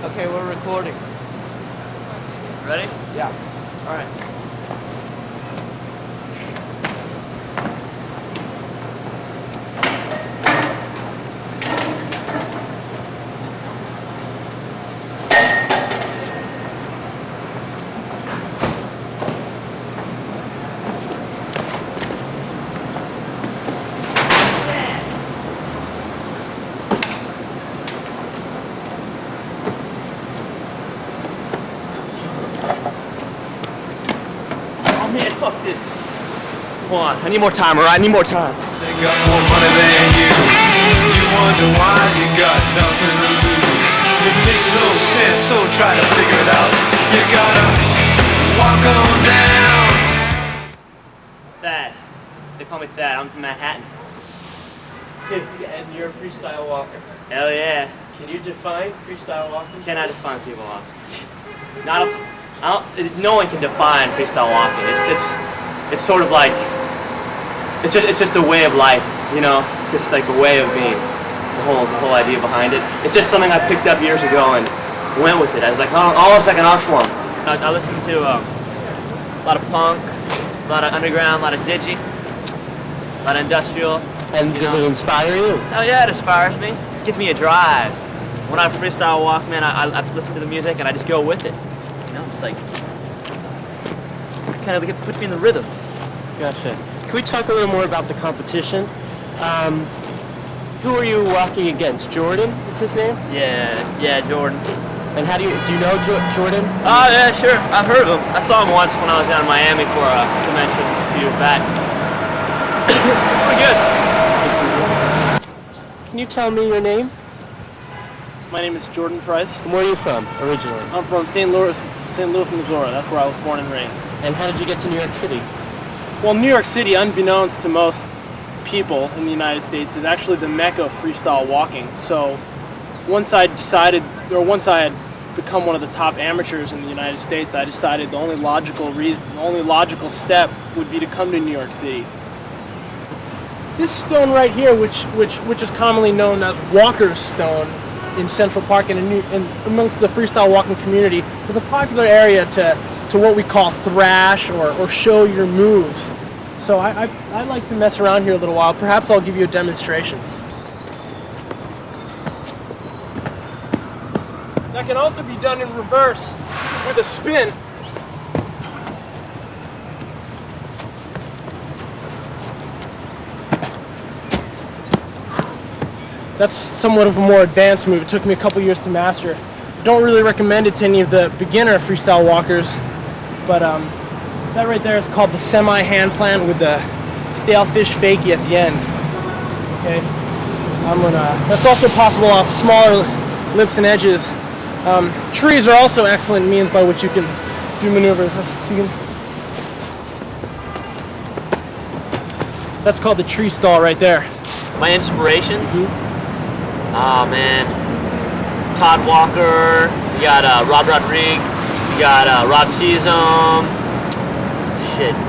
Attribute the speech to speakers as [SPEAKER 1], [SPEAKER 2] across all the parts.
[SPEAKER 1] Okay, we're recording.
[SPEAKER 2] Ready?
[SPEAKER 1] Yeah. All right.
[SPEAKER 2] Man, fuck this. Come on, I need more time, alright? I need more time.
[SPEAKER 3] They got more money than you. You wonder why you got nothing to lose. It makes no sense, don't try to figure it out. You gotta walk on down.
[SPEAKER 2] Thad. They call me Thad. I'm from Manhattan.
[SPEAKER 1] And you're a freestyle walker.
[SPEAKER 2] Hell yeah.
[SPEAKER 1] Can you define freestyle walking?
[SPEAKER 2] Can I define people walking? No one can define freestyle walking. It's sort of like it's just a way of life, you know, just like a way of being. The whole idea behind it. It's just something I picked up years ago and went with it. I was like, almost like an art form. I listened to a lot of punk, a lot of underground, a lot of digi, a lot of industrial.
[SPEAKER 1] And does it inspire you?
[SPEAKER 2] Oh yeah, it inspires me. It gives me a drive. When I freestyle walk, man, I listen to the music and I just go with it. You know, it's like kind of puts me in the rhythm.
[SPEAKER 1] Gotcha. Can we talk a little more about the competition? Who are you walking against? Jordan is his name?
[SPEAKER 2] Yeah, Jordan.
[SPEAKER 1] And how do you know Jordan?
[SPEAKER 2] Oh yeah, sure. I've heard of him. I saw him once when I was down in Miami for a convention a few years back. Pretty good.
[SPEAKER 1] Can you tell me your name?
[SPEAKER 4] My name is Jordan Price.
[SPEAKER 1] And where are you from originally?
[SPEAKER 4] I'm from St. Louis, Missouri. That's where I was born and raised.
[SPEAKER 1] And how did you get to New York City?
[SPEAKER 4] Well, New York City, unbeknownst to most people in the United States, is actually the mecca of freestyle walking. So once I had become one of the top amateurs in the United States, I decided the only logical step would be to come to New York City. This stone right here, which is commonly known as Walker's Stone in Central Park and amongst the freestyle walking community, is a popular area to what we call thrash or show your moves. So I like to mess around here a little while. Perhaps I'll give you a demonstration. That can also be done in reverse with a spin. That's somewhat of a more advanced move. It took me a couple years to master. Don't really recommend it to any of the beginner freestyle walkers, but that right there is called the semi-hand plant with the stale fish fakie at the end. Okay, that's also possible off smaller lips and edges. Trees are also excellent means by which you can do maneuvers. That's called the tree stall right there.
[SPEAKER 2] My inspirations? Oh man, Todd Walker, you got Rob Rodriguez, you got Rob Chisholm,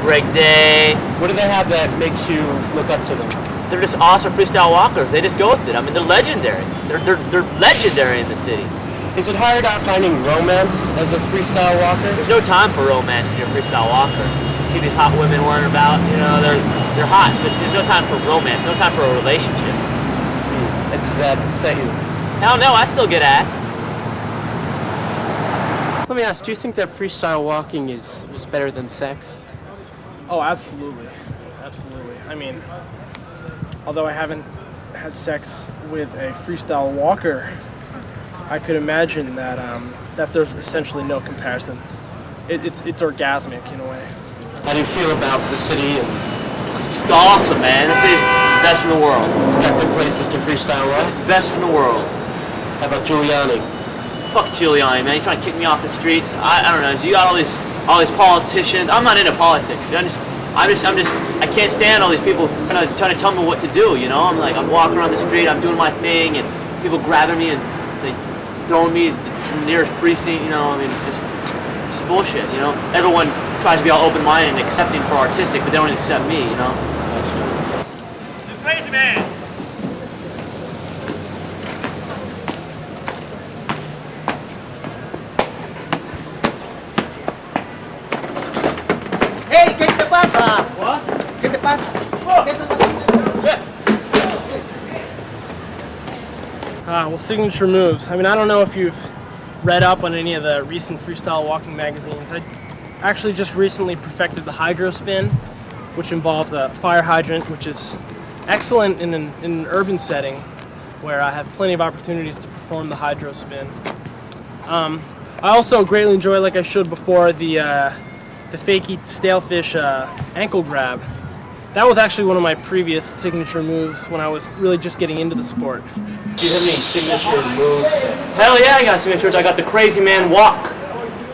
[SPEAKER 2] Greg Day.
[SPEAKER 1] What do they have that makes you look up to them?
[SPEAKER 2] They're just awesome freestyle walkers. They just go with it. I mean, they're legendary. They're legendary in the city.
[SPEAKER 1] Is it hard finding romance as a freestyle walker?
[SPEAKER 2] There's no time for romance when you're a freestyle walker. You see these hot women worrying about, you know, they're hot, but there's no time for romance, no time for a relationship.
[SPEAKER 1] And does that upset you?
[SPEAKER 2] Hell no, I still get ass.
[SPEAKER 1] Let me ask, do you think that freestyle walking is better than sex?
[SPEAKER 4] Oh, absolutely. Absolutely. I mean, although I haven't had sex with a freestyle walker, I could imagine that that there's essentially no comparison. It's orgasmic in a way.
[SPEAKER 1] How do you feel about the city?
[SPEAKER 2] It's awesome, man. This city's the best in the world.
[SPEAKER 1] It's got good places to freestyle walk.
[SPEAKER 2] Best in the world.
[SPEAKER 1] How about Giuliani?
[SPEAKER 2] Fuck Giuliani, man. He's trying to kick me off the streets. I don't know. You got all these politicians. I'm not into politics. I can't stand all these people trying to tell me what to do. You know, I'm walking around the street, I'm doing my thing, and people grabbing me and they throwing me from the nearest precinct. You know, I mean, just bullshit. You know, everyone tries to be all open-minded and accepting for artistic, but they don't accept me. You know. The crazy man.
[SPEAKER 4] Well, signature moves. I mean, I don't know if you've read up on any of the recent freestyle walking magazines. I actually just recently perfected the hydro spin, which involves a fire hydrant, which is excellent in an urban setting where I have plenty of opportunities to perform the hydro spin. I also greatly enjoy, like I showed before, the fakie stalefish ankle grab. That was actually one of my previous signature moves when I was really just getting into the sport.
[SPEAKER 2] Do you have any signature moves? Hell yeah, I got signatures. I got the crazy man walk.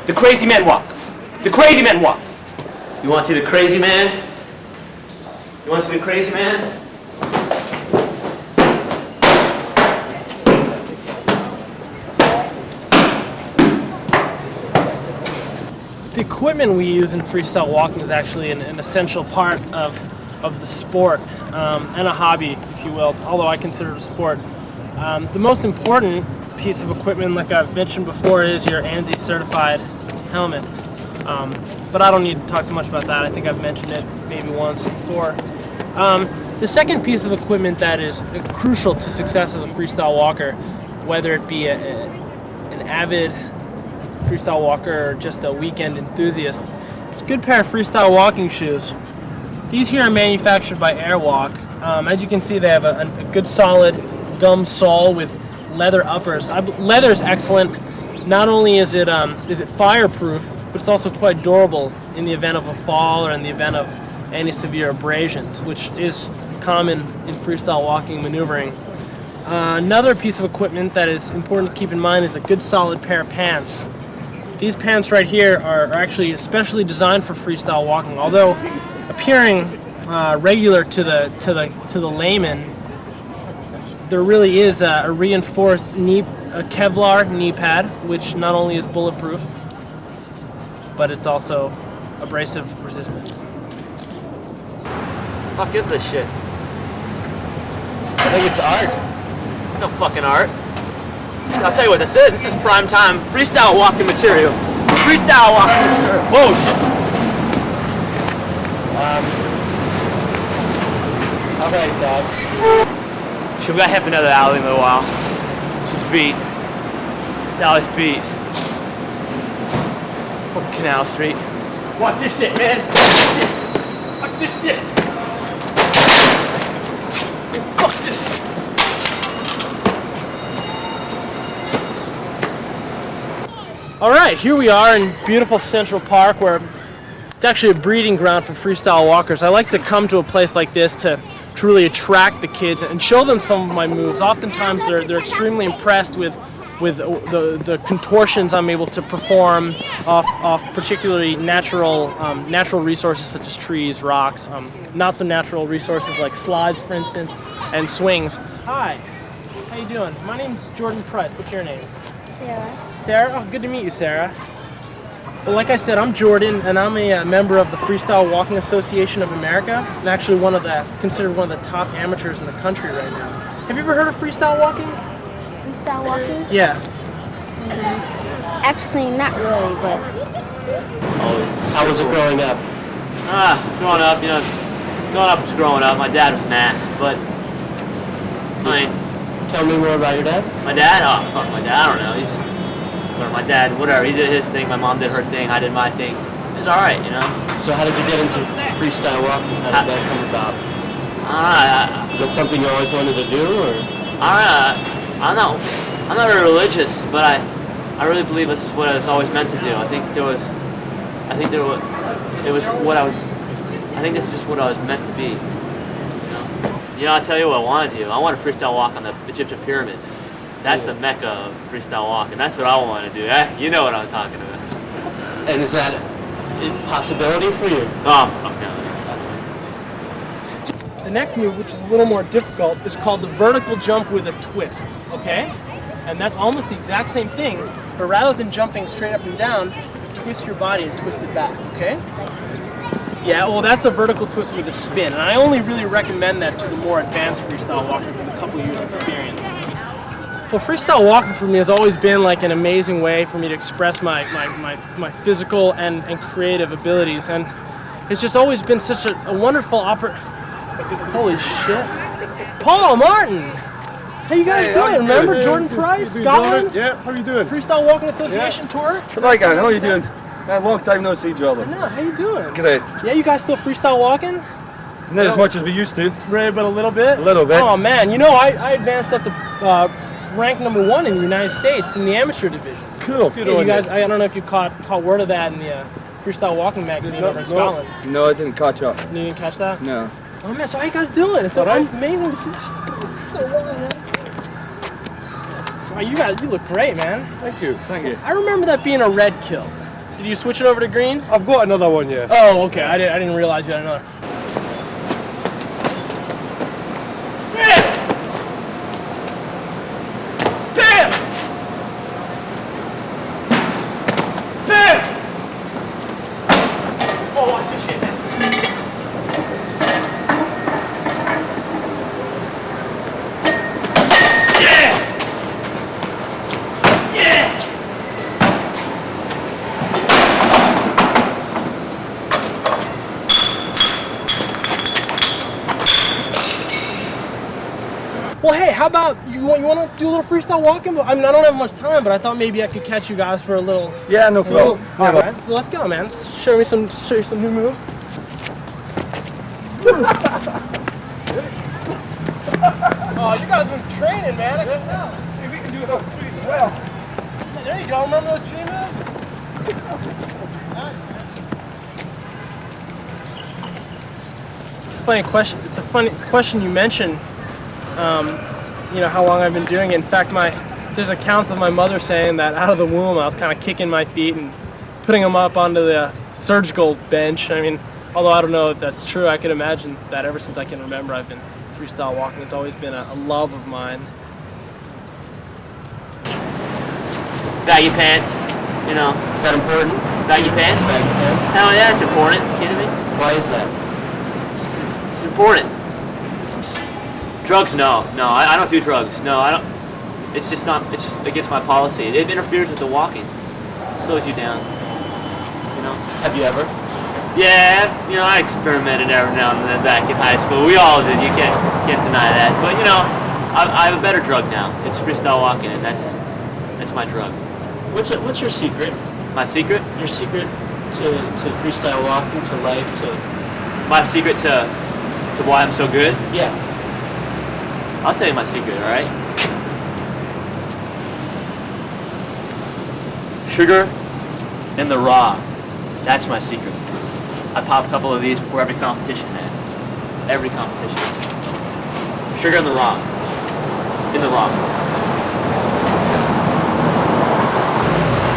[SPEAKER 2] The crazy man walk. The crazy man walk. You want to see the crazy man? You want to see the crazy man?
[SPEAKER 4] The equipment we use in freestyle walking is actually an essential part of the sport and a hobby, if you will, although I consider it a sport. The most important piece of equipment, like I've mentioned before, is your ANSI certified helmet. But I don't need to talk too much about that. I think I've mentioned it maybe once before. The second piece of equipment that is crucial to success as a freestyle walker, whether it be an avid freestyle walker or just a weekend enthusiast, is a good pair of freestyle walking shoes. These here are manufactured by Airwalk. As you can see, they have a good solid gum sole with leather uppers. Leather is excellent. Not only is it fireproof, but it's also quite durable in the event of a fall or in the event of any severe abrasions, which is common in freestyle walking maneuvering. Another piece of equipment that is important to keep in mind is a good solid pair of pants. These pants right here are actually especially designed for freestyle walking, although appearing regular to the layman, there really is a reinforced a Kevlar knee pad, which not only is bulletproof, but it's also abrasive resistant.
[SPEAKER 2] Fuck is this shit?
[SPEAKER 1] I think it's art.
[SPEAKER 2] It's no fucking art. I'll tell you what this is. This is prime time freestyle walking material. Freestyle walking material. Whoa, shit.
[SPEAKER 1] All right, Dad.
[SPEAKER 2] Shit, we gotta hit another alley in a little while. This is beat. This alley's beat. Fucking Canal Street. Watch this shit, man. Watch this shit. Fuck this.
[SPEAKER 4] All right, here we are in beautiful Central Park, where it's actually a breeding ground for freestyle walkers. I like to come to a place like this to really attract the kids and show them some of my moves. Oftentimes they're extremely impressed with the contortions I'm able to perform off particularly natural resources such as trees, rocks, not so natural resources like slides, for instance, and swings. Hi, how you doing? My name's Jordan Price. What's your name?
[SPEAKER 5] Sarah.
[SPEAKER 4] Sarah? Oh, good to meet you, Sarah. Well, like I said, I'm Jordan, and I'm a member of the Freestyle Walking Association of America, and actually considered one of the top amateurs in the country right now. Have you ever heard of freestyle walking?
[SPEAKER 5] Freestyle walking?
[SPEAKER 4] Yeah.
[SPEAKER 5] Actually, not really, but
[SPEAKER 1] How was it growing up?
[SPEAKER 2] Growing up, growing up was growing up. My dad was an ass, but I mean,
[SPEAKER 1] Tell me more about your dad.
[SPEAKER 2] my dad, oh fuck my dad, I don't know. He's just, my dad, whatever. He did his thing. My mom did her thing. I did my thing. It was all right,
[SPEAKER 1] So how did you get into freestyle walking? How did that come about? Is that something you always wanted to do, or?
[SPEAKER 2] I'm not very religious, but I really believe this is what I was always meant to do. I think this is just what I was meant to be. I'll tell you what I want to do. I want to freestyle walk on the Egyptian pyramids. That's the mecca of freestyle walking. That's what I want to do. You know what I'm talking about.
[SPEAKER 1] And is that a possibility for you?
[SPEAKER 2] Oh, fuck no.
[SPEAKER 4] The next move, which is a little more difficult, is called the vertical jump with a twist, okay? And that's almost the exact same thing, but rather than jumping straight up and down, twist your body and twist it back, okay? Yeah, well, that's a vertical twist with a spin, and I only really recommend that to the more advanced freestyle walkers with a couple years experience. Well, freestyle walking for me has always been like an amazing way for me to express my physical and creative abilities, and it's just always been such a wonderful holy shit. Paul Martin! How you guys doing? Remember Jordan Price, Scotland?
[SPEAKER 6] Yeah, how you doing?
[SPEAKER 4] Freestyle Walking Association tour?
[SPEAKER 6] Like, how are you doing? Man, long time no see, Jordan.
[SPEAKER 4] I know, how you doing?
[SPEAKER 6] Great.
[SPEAKER 4] Yeah, you guys still freestyle walking?
[SPEAKER 6] Not as much as we used to.
[SPEAKER 4] Right, but a little bit?
[SPEAKER 6] A little bit.
[SPEAKER 4] Oh man, you know, I advanced up to rank #1 in the United States in the amateur division.
[SPEAKER 6] Cool. Good
[SPEAKER 4] Yeah, you
[SPEAKER 6] on
[SPEAKER 4] guys, I don't know if you caught word of that in the freestyle walking magazine over in Scotland.
[SPEAKER 6] No, I didn't catch up.
[SPEAKER 4] You didn't catch that?
[SPEAKER 6] No.
[SPEAKER 4] Oh man, so how you guys doing? It's so amazing to see. It's so long, man. Wow, you look great, man.
[SPEAKER 6] Thank you. Thank you.
[SPEAKER 4] I remember that being a red kill. Did you switch it over to green?
[SPEAKER 6] I've got another one, yeah.
[SPEAKER 4] Oh, okay. I didn't realize you had another. Bam! Bam! Oh, watch this shit, man. Yeah! Yeah! Well, hey, how about you want to do a little freestyle walking? I mean, I don't have much time, but I thought maybe I could catch you guys for a little.
[SPEAKER 6] Yeah, no problem.
[SPEAKER 4] All right, so let's go, man. Show you some new moves. Oh, you guys been training, man. I can tell.
[SPEAKER 6] See, we can do it on the trees as well.
[SPEAKER 4] There you go. Remember those tree moves? Funny question. It's a funny question you mentioned. You know how long I've been doing it. In fact, there's accounts of my mother saying that out of the womb I was kind of kicking my feet and putting them up onto the surgical bench. I mean, although I don't know if that's true, I can imagine that ever since I can remember I've been freestyle walking. It's always been a love of mine.
[SPEAKER 2] Baggy pants, you know.
[SPEAKER 1] Is that important?
[SPEAKER 2] Baggy pants?
[SPEAKER 1] Baggy pants?
[SPEAKER 2] Hell yeah, it's important. You kidding me?
[SPEAKER 1] Why is that?
[SPEAKER 2] It's important. Drugs, no. I don't do drugs. No, I don't. It's just against my policy. It interferes with the walking. It slows you down. You know?
[SPEAKER 1] Have you ever?
[SPEAKER 2] Yeah, you know, I experimented every now and then back in high school. We all did. You can't deny that. But you know, I have a better drug now. It's freestyle walking, and that's my drug.
[SPEAKER 1] What's your secret?
[SPEAKER 2] My secret?
[SPEAKER 1] Your secret to freestyle walking, to life, to...
[SPEAKER 2] My secret to why I'm so good?
[SPEAKER 1] Yeah.
[SPEAKER 2] I'll tell you my secret, alright? Sugar in the raw. That's my secret. I pop a couple of these before every competition, man. Every competition. Sugar in the raw. In the raw.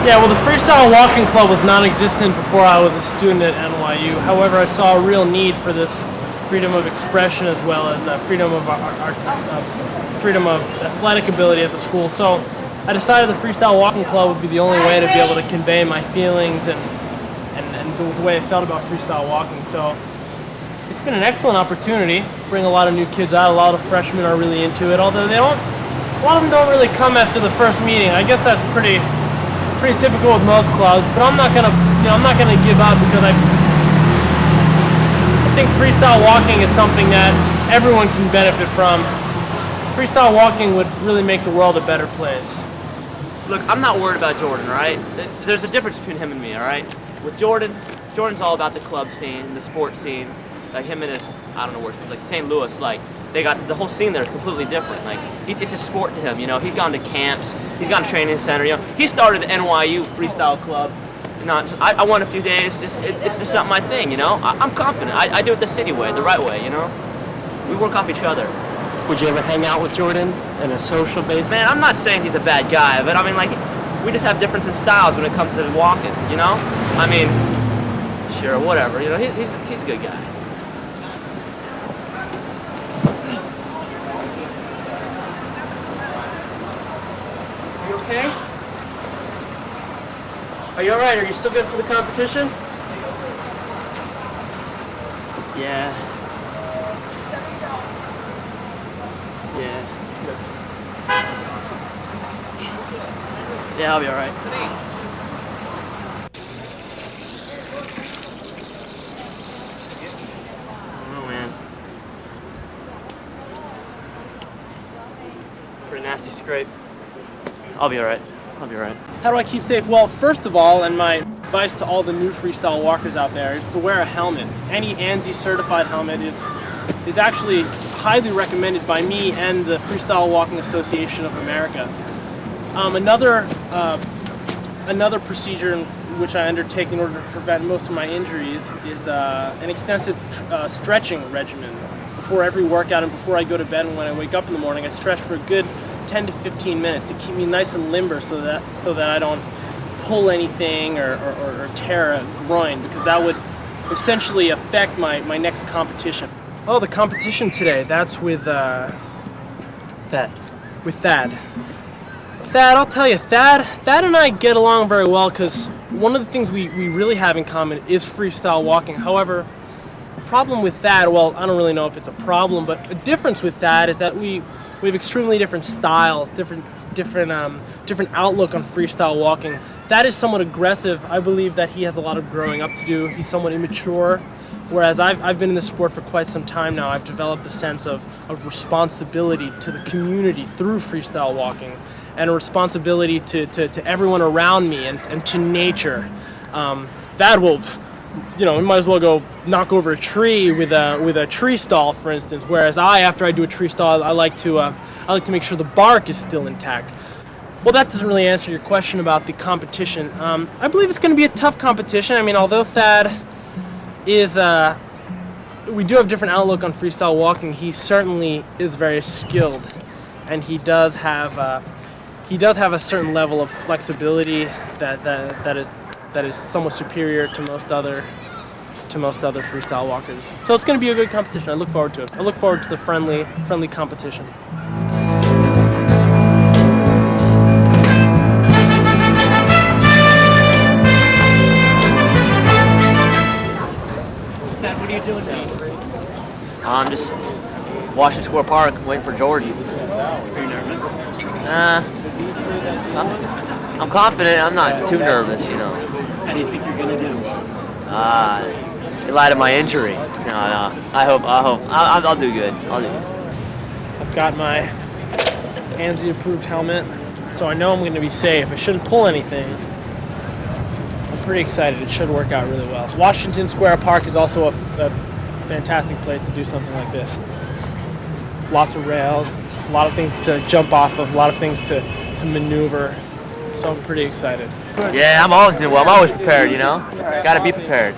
[SPEAKER 4] Yeah, well, the Freestyle Walking Club was non-existent before I was a student at NYU. However, I saw a real need for this freedom of expression as well as freedom of freedom of athletic ability at the school. So I decided the Freestyle Walking Club would be the only way to be able to convey my feelings and the way I felt about freestyle walking. So it's been an excellent opportunity. Bring a lot of new kids out. A lot of freshmen are really into it, although a lot of them don't really come after the first meeting. I guess that's pretty typical with most clubs. But I'm not gonna give up because I think freestyle walking is something that everyone can benefit from. Freestyle walking would really make the world a better place.
[SPEAKER 2] Look, I'm not worried about Jordan, alright? There's a difference between him and me, alright? With Jordan's all about the club scene, the sports scene. Like him and his, I don't know where it's from, like St. Louis, like they got the whole scene there completely different. Like it's a sport to him, you know. He's gone to camps, he's gone to training center, you know. He started the NYU freestyle club. I won a few days. It's just not my thing, you know. I'm confident. I do it the city way, the right way, you know. We work off each other.
[SPEAKER 1] Would you ever hang out with Jordan in a social basis?
[SPEAKER 2] Man, I'm not saying he's a bad guy, but I mean, like, we just have difference in styles when it comes to walking, you know. I mean, sure, whatever, you know. He's a good guy.
[SPEAKER 1] Are you okay? Are you alright? Are you still good for the competition? Yeah. Yeah.
[SPEAKER 2] Yeah, I'll be alright.
[SPEAKER 1] Oh man.
[SPEAKER 2] scrape. I'll be all right. I'll be all right.
[SPEAKER 4] How do I keep safe? Well, first of all, and my advice to all the new freestyle walkers out there is to wear a helmet. Any ANSI certified helmet is actually highly recommended by me and the Freestyle Walking Association of America. Another procedure which I undertake in order to prevent most of my injuries is an extensive stretching regimen. Before every workout and before I go to bed and when I wake up in the morning, I stretch for a good 10 to 15 minutes to keep me nice and limber so that I don't pull anything or tear a groin, because that would essentially affect my next competition. Oh, the competition today, that's with Thad. With Thad. Thad, I'll tell you, Thad and I get along very well because one of the things we really have in common is freestyle walking. However, the problem with Thad, well, I don't really know if it's a problem, but the difference with Thad is that we have extremely different styles, different outlook on freestyle walking. Thad is somewhat aggressive. I believe that he has a lot of growing up to do. He's somewhat immature, whereas I've been in the sport for quite some time now. I've developed a sense of responsibility to the community through freestyle walking, and a responsibility to everyone around me and to nature. Thad will, we might as well go knock over a tree with a tree stall, for instance. Whereas after I do a tree stall, I like to make sure the bark is still intact. Well, that doesn't really answer your question about the competition. I believe it's going to be a tough competition. I mean, although Thad is, we do have different outlook on freestyle walking, he certainly is very skilled, and he does have a certain level of flexibility that is somewhat superior to most other freestyle walkers. So it's going to be a good competition. I look forward to it. I look forward to the friendly competition. What are you doing now?
[SPEAKER 2] I'm just Washington Square Park, waiting for Jordan.
[SPEAKER 4] Are you nervous?
[SPEAKER 2] I'm confident. I'm not too nervous,
[SPEAKER 1] How do you think you're gonna do?
[SPEAKER 2] In light of my injury. No. I'll do good. I'll do good.
[SPEAKER 4] I've got my ANSI approved helmet, so I know I'm going to be safe. I shouldn't pull anything. I'm pretty excited. It should work out really well. Washington Square Park is also a fantastic place to do something like this. Lots of rails, a lot of things to jump off of, a lot of things to maneuver. So I'm pretty excited.
[SPEAKER 2] Yeah, I'm always doing well. I'm always prepared, Gotta be prepared.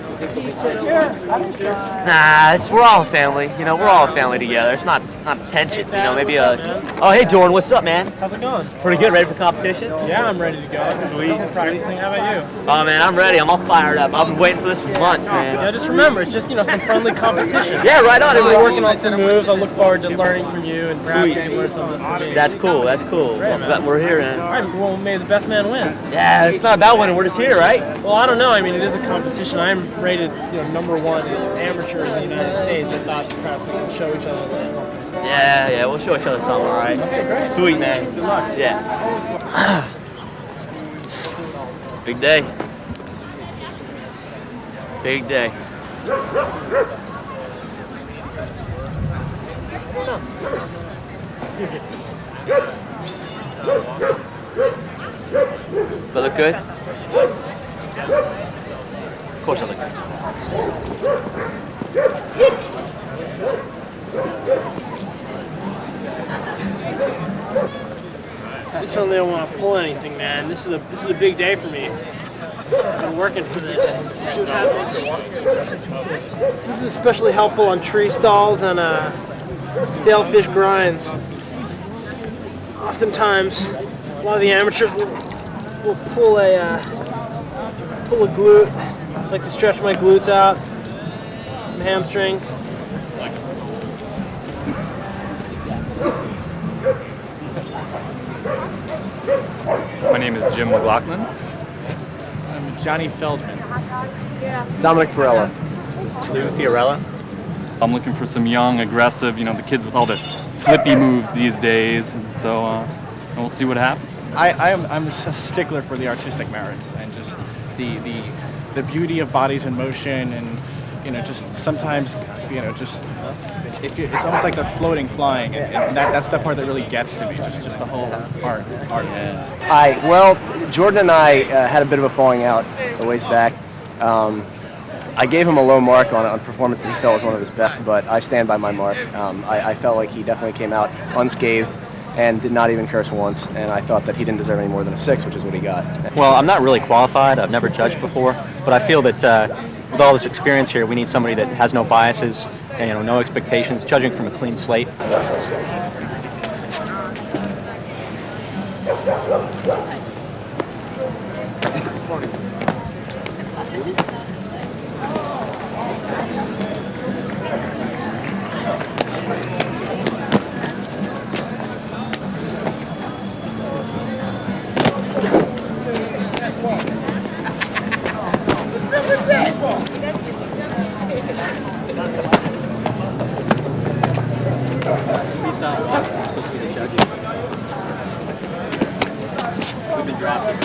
[SPEAKER 2] Nah, we're all a family. We're all a family together. It's not tension, maybe Oh, hey, Jordan, what's up, man?
[SPEAKER 4] How's it going?
[SPEAKER 2] Pretty good. Ready for competition?
[SPEAKER 4] Yeah, I'm ready to go.
[SPEAKER 2] Sweet.
[SPEAKER 4] Practicing. How about you?
[SPEAKER 2] Oh, man, I'm ready. I'm all fired up. I've been waiting for this for months, man.
[SPEAKER 4] Yeah, just remember, it's just, some friendly competition.
[SPEAKER 2] Yeah, right on.
[SPEAKER 4] We're working on some moves. I look forward to learning from you and perhaps
[SPEAKER 2] Sweet.
[SPEAKER 4] learn something from me.
[SPEAKER 2] That's cool. We're here, man.
[SPEAKER 4] All right, well, may the best man win.
[SPEAKER 2] Yeah, it's not about winning. We're just here, right?
[SPEAKER 4] Well, I don't know. I mean, it is a competition. I'm rated, number one in amateurs in the United States. I thought perhaps we could show each other something.
[SPEAKER 2] Yeah, we'll show each other something, all right?
[SPEAKER 4] Okay, great.
[SPEAKER 2] Sweet, man.
[SPEAKER 4] Good luck.
[SPEAKER 2] Yeah. It's a big day. Big day. Do I look good? Of course I look good.
[SPEAKER 4] I certainly don't want to pull anything, man. This is a big day for me. I've been working for this. See what happens. This is especially helpful on tree stalls and stale fish grinds. Oftentimes, a lot of the amateurs will pull a glute. I like to stretch my glutes out, some hamstrings.
[SPEAKER 7] My name is Jim McLaughlin.
[SPEAKER 8] I'm Johnny Feldman.
[SPEAKER 1] Dominic Perella.
[SPEAKER 2] Lou Fiorella.
[SPEAKER 7] I'm looking for some young, aggressive, the kids with all the flippy moves these days. And so we'll see what happens.
[SPEAKER 8] I'm a stickler for the artistic merits and just the beauty of bodies in motion and just sometimes just it's almost like they're floating, flying, and that's the part that really gets to me. Just the whole art.
[SPEAKER 9] Well, Jordan and I had a bit of a falling out a ways back. I gave him a low mark on performance that he felt was one of his best, but I stand by my mark. I felt like he definitely came out unscathed and did not even curse once, and I thought that he didn't deserve any more than a 6, which is what he got.
[SPEAKER 10] Well, I'm not really qualified. I've never judged before, but I feel that with all this experience here, we need somebody that has no biases and no expectations, judging from a clean slate.
[SPEAKER 2] Freestyle walk, we're supposed to be the judges. We've been drafted.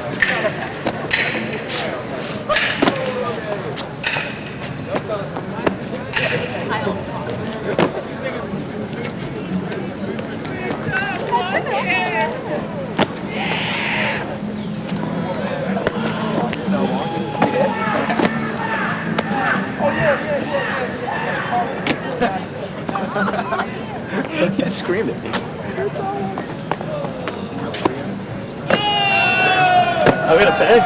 [SPEAKER 9] He just screamed at me.
[SPEAKER 2] I'm gonna pay.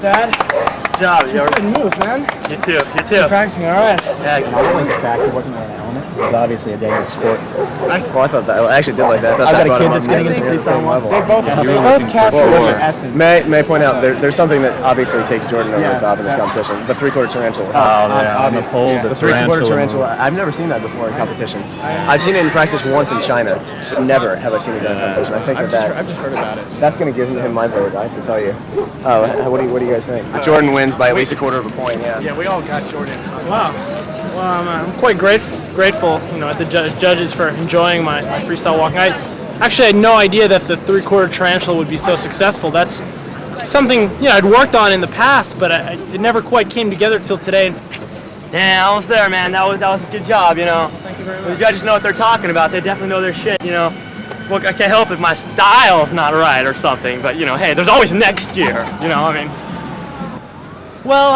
[SPEAKER 4] Dad.
[SPEAKER 2] Good job, yo.
[SPEAKER 4] Good moves, man.
[SPEAKER 2] You too. You too.
[SPEAKER 4] Practicing, all right.
[SPEAKER 2] Yeah.
[SPEAKER 10] Knowing the fact he wasn't wearing an helmet was obviously a dangerous sport.
[SPEAKER 9] Well, I thought that. I actually did like that. I thought
[SPEAKER 10] I've
[SPEAKER 9] that
[SPEAKER 10] got a
[SPEAKER 9] brought him
[SPEAKER 10] kid
[SPEAKER 9] up
[SPEAKER 10] that's getting
[SPEAKER 9] together
[SPEAKER 10] into
[SPEAKER 9] to the same
[SPEAKER 10] freestyle
[SPEAKER 9] level.
[SPEAKER 4] They both capture
[SPEAKER 9] Well,
[SPEAKER 4] the
[SPEAKER 9] listen,
[SPEAKER 4] essence.
[SPEAKER 9] May I point out there's something that obviously takes Jordan over the top in this competition. The three-quarter tarantula.
[SPEAKER 7] On the pole, the
[SPEAKER 9] The three-quarter
[SPEAKER 7] tarantula.
[SPEAKER 9] tarantula. I've never seen that before in competition. I've seen it in practice once in China. So never have I seen it done in competition. I think
[SPEAKER 8] I've just heard about it.
[SPEAKER 9] that's going to give him my vote. I have to tell you. Oh, what do you guys think? Jordan wins by at least a quarter of a point. Yeah.
[SPEAKER 8] Yeah, we all got Jordan.
[SPEAKER 4] Wow. Well, I'm quite grateful, at the judges for enjoying my freestyle walking. I actually had no idea that the three-quarter tarantula would be so successful. That's something I'd worked on in the past, but it never quite came together till today.
[SPEAKER 2] Yeah, almost there, man. That was a good job,
[SPEAKER 4] Thank you very much.
[SPEAKER 2] The judges know what they're talking about. They definitely know their shit, Look, I can't help if my style's not right or something, but, hey, there's always next year,
[SPEAKER 4] Well,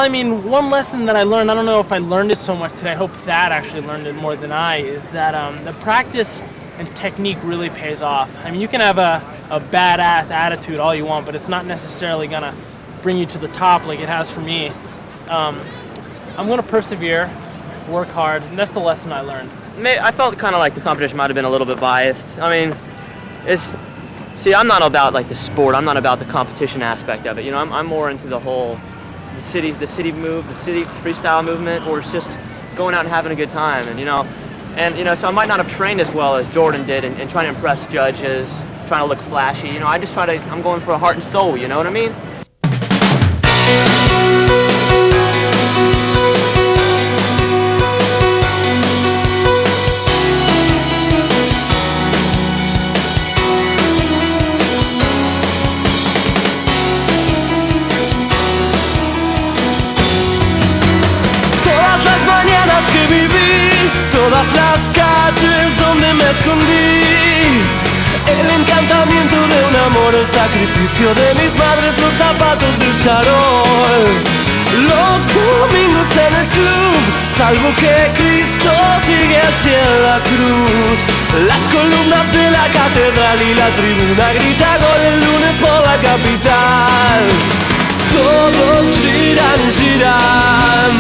[SPEAKER 4] one lesson that I learned, I don't know if I learned it so much today, I hope Thad actually learned it more than I, is that the practice and technique really pays off. You can have a badass attitude all you want, but it's not necessarily going to bring you to the top like it has for me. I'm going to persevere, work hard, and that's the lesson I learned.
[SPEAKER 2] I felt kind of like the competition might have been a little bit biased. See, I'm not about like the sport. I'm not about the competition aspect of it. I'm more into the whole the city move, the city freestyle movement, or it's just going out and having a good time. And so I might not have trained as well as Jordan did and trying to impress judges, trying to look flashy. I'm going for a heart and soul, you know what I mean?
[SPEAKER 3] Todas las mañanas que viví, todas las calles donde me escondí, el encantamiento de un amor, el sacrificio de mis madres, los zapatos del charol, los domingos en el club, salvo que Cristo sigue allí en la cruz, las columnas de la catedral y la tribuna grita gol el lunes por la capital. Todos giran, giran,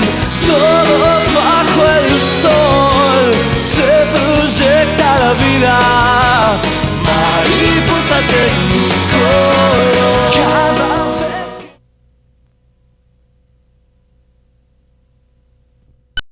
[SPEAKER 3] todos bajo el sol, se proyecta la vida, mariposa técnica.